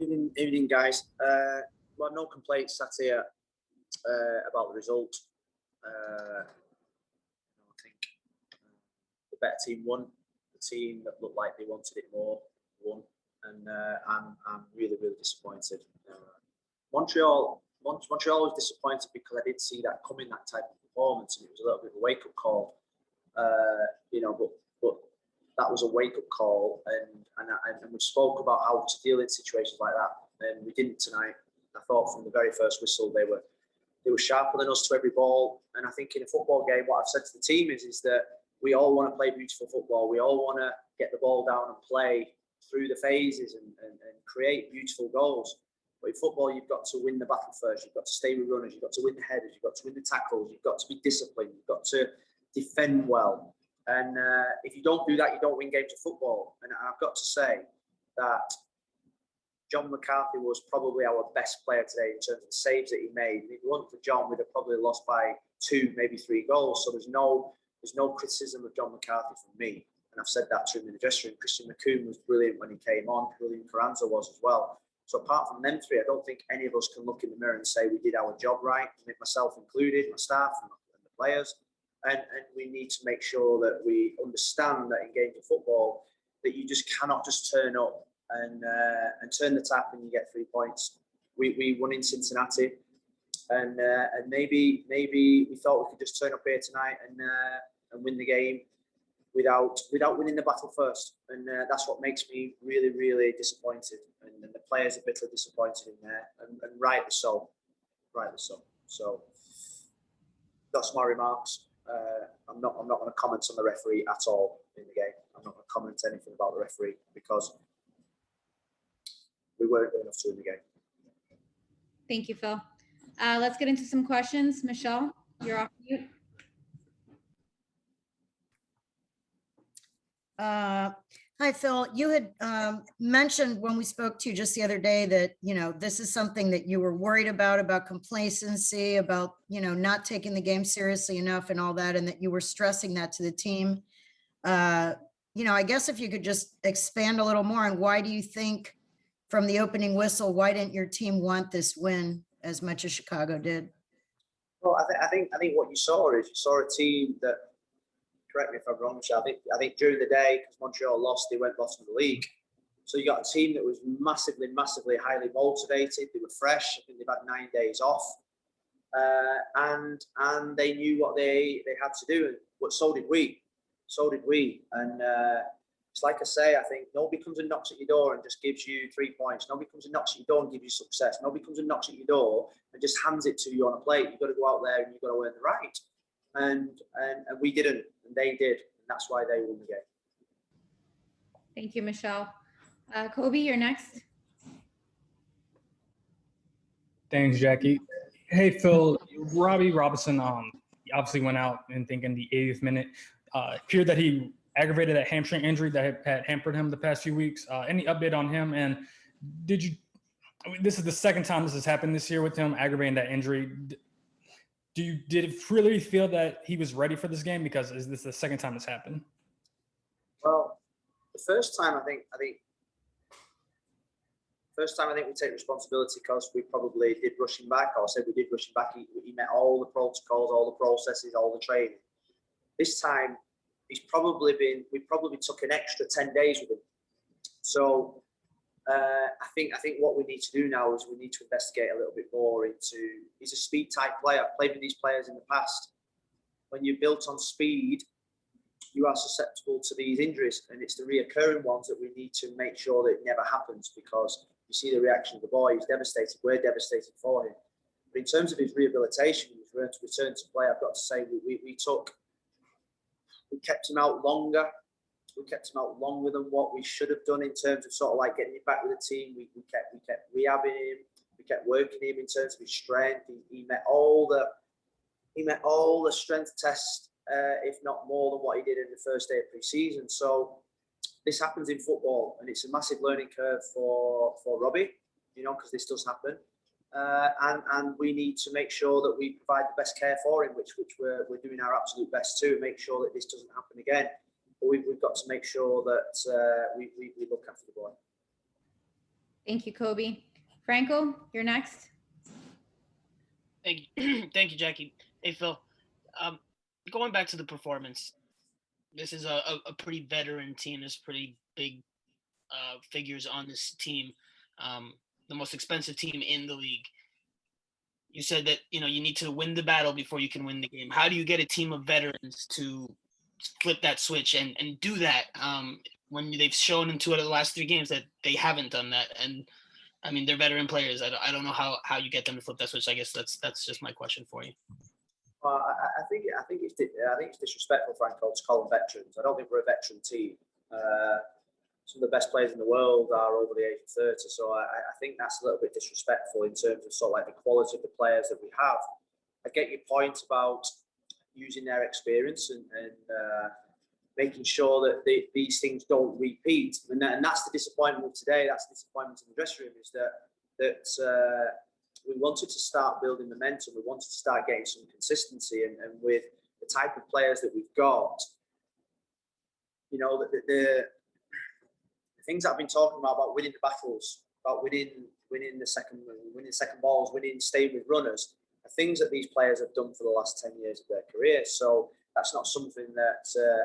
Evening, guys. Well, no complaints sat here about the result. I think the better team won. The team that looked like they wanted it more won, and I'm really disappointed. Montreal was disappointed because I didn't see that coming, that type of performance, and it was a little bit of a wake up call. But that was a wake up call, and we spoke about how to deal in situations like that, and we didn't tonight. I thought from the very first whistle they were sharper than us to every ball, and I think in a football game, what I've said to the team is that we all want to play beautiful football. We all want to get the ball down and play through the phases and create beautiful goals. But in football, you've got to win the battle first. You've got to stay with runners. You've got to win the headers. You've got to win the tackles. You've got to be disciplined. You've got to defend well. And if you don't do that, you don't win games of football. And I've got to say that John McCarthy was probably our best player today in terms of the saves that he made. If it wasn't for John, we'd have probably lost by 2, maybe 3 goals. So there's no criticism of John McCarthy from me. And I've said that to him in the dressing room. Christian McCoon was brilliant when he came on. William Carranza was as well. So apart from them 3, I don't think any of us can look in the mirror and say we did our job right, myself included, my staff and the players. And we need to make sure that we understand that in games of football, that you just cannot just turn up and turn the tap and you get 3 points. We won in Cincinnati, and maybe we thought we could just turn up here tonight and win the game without winning the battle first. And that's what makes me really disappointed. And the players are bitterly disappointed in there, and rightly so. So that's my remarks. I'm not going to comment on the referee at all in the game. I'm not going to comment anything about the referee because we weren't good enough to win the game. Thank you, Phil. Let's get into some questions. Michelle, you're off mute. Hi, Phil. You had mentioned when we spoke to you just the other day that, this is something that you were worried about complacency, about, not taking the game seriously enough and all that, and that you were stressing that to the team. I guess if you could just expand a little more on why do you think from the opening whistle, why didn't your team want this win as much as Chicago did? Well, I think what you saw is a team that, correct me if I'm wrong, Michelle, I think during the day, because Montreal lost, they went bottom of the league. So you got a team that was massively highly motivated. They were fresh. I think they've had 9 days off. And they knew what they had to do. But so did we. And it's like I say, I think nobody comes and knocks at your door and just gives you 3 points. Nobody comes and knocks at your door and gives you success. Nobody comes and knocks at your door and just hands it to you on a plate. You've got to go out there and you've got to earn the right. And we didn't, and they did, and that's why they won the game. Thank you, Michelle. Kobe, you're next. Thanks, Jackie. Hey, Phil, Robbie Robinson obviously went out and think in the 80th minute. Appeared that he aggravated that hamstring injury that had hampered him the past few weeks. Any update on him? And this is the second time this has happened this year with him aggravating that injury. Did it really feel that he was ready for this game? Because is this the second time it's happened? Well, the first time I think we take responsibility because we probably did rush him back. Or said we did rush him back. He met all the protocols, all the processes, all the training. This time, we probably took an extra 10 days with him. So I think what we need to do now is we need to investigate a little bit more into. He's a speed type player. I've played with these players in the past. When you're built on speed, you are susceptible to these injuries, and it's the reoccurring ones that we need to make sure that it never happens, because you see the reaction of the boy. He's devastated. We're devastated for him. But in terms of his rehabilitation, his return to play, I've got to say we kept him out longer. We kept him out longer than what we should have done in terms of sort of like getting him back with the team. We kept rehabbing him. We kept working him in terms of his strength. He met all the strength tests, if not more than what he did in the first day of pre-season. So this happens in football, and it's a massive learning curve for Robbie, because this does happen. And we need to make sure that we provide the best care for him, which we're doing our absolute best to make sure that this doesn't happen again. But we've got to make sure that we look after the boy. Thank you, Kobe. Franco, you're next. Thank you. Thank you, Jackie. Hey, Phil. Going back to the performance, this is a pretty veteran team. There's pretty big figures on this team. The most expensive team in the league. You said that, you need to win the battle before you can win the game. How do you get a team of veterans to flip that switch and do that when they've shown in 2 out of the last 3 games that they haven't done that? And I mean, they're veteran players. I don't know how you get them to flip that switch. I guess that's just my question for you. I think it's disrespectful, Franco, to call them veterans. I don't think we're a veteran team. Some of the best players in the world are over the age of 30, so I think that's a little bit disrespectful in terms of sort of like the quality of the players that we have. I get your point about using their experience and making sure that these things don't repeat, and that's the disappointment of today. That's the disappointment in the dressing room, is that we wanted to start building momentum. We wanted to start getting some consistency, and with the type of players that we've got, the things that I've been talking about winning the battles, about winning the second balls, staying with runners, are things that these players have done for the last 10 years of their career. So that's not something that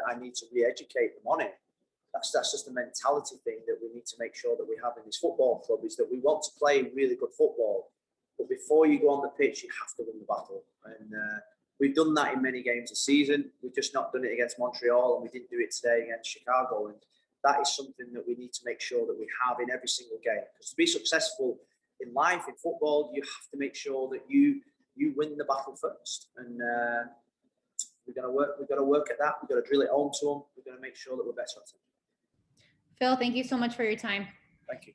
I need to re-educate them on it. That's just a mentality thing that we need to make sure that we have in this football club, is that we want to play really good football. But before you go on the pitch, you have to win the battle. And we've done that in many games this season. We've just not done it against Montreal, and we didn't do it today against Chicago. And that is something that we need to make sure that we have in every single game. Because to be successful in life, in football, you have to make sure that you win the battle first. And we've got to work at that. We've got to drill it home to them. We've got to make sure that we're better at it. Phil, thank you so much for your time. Thank you.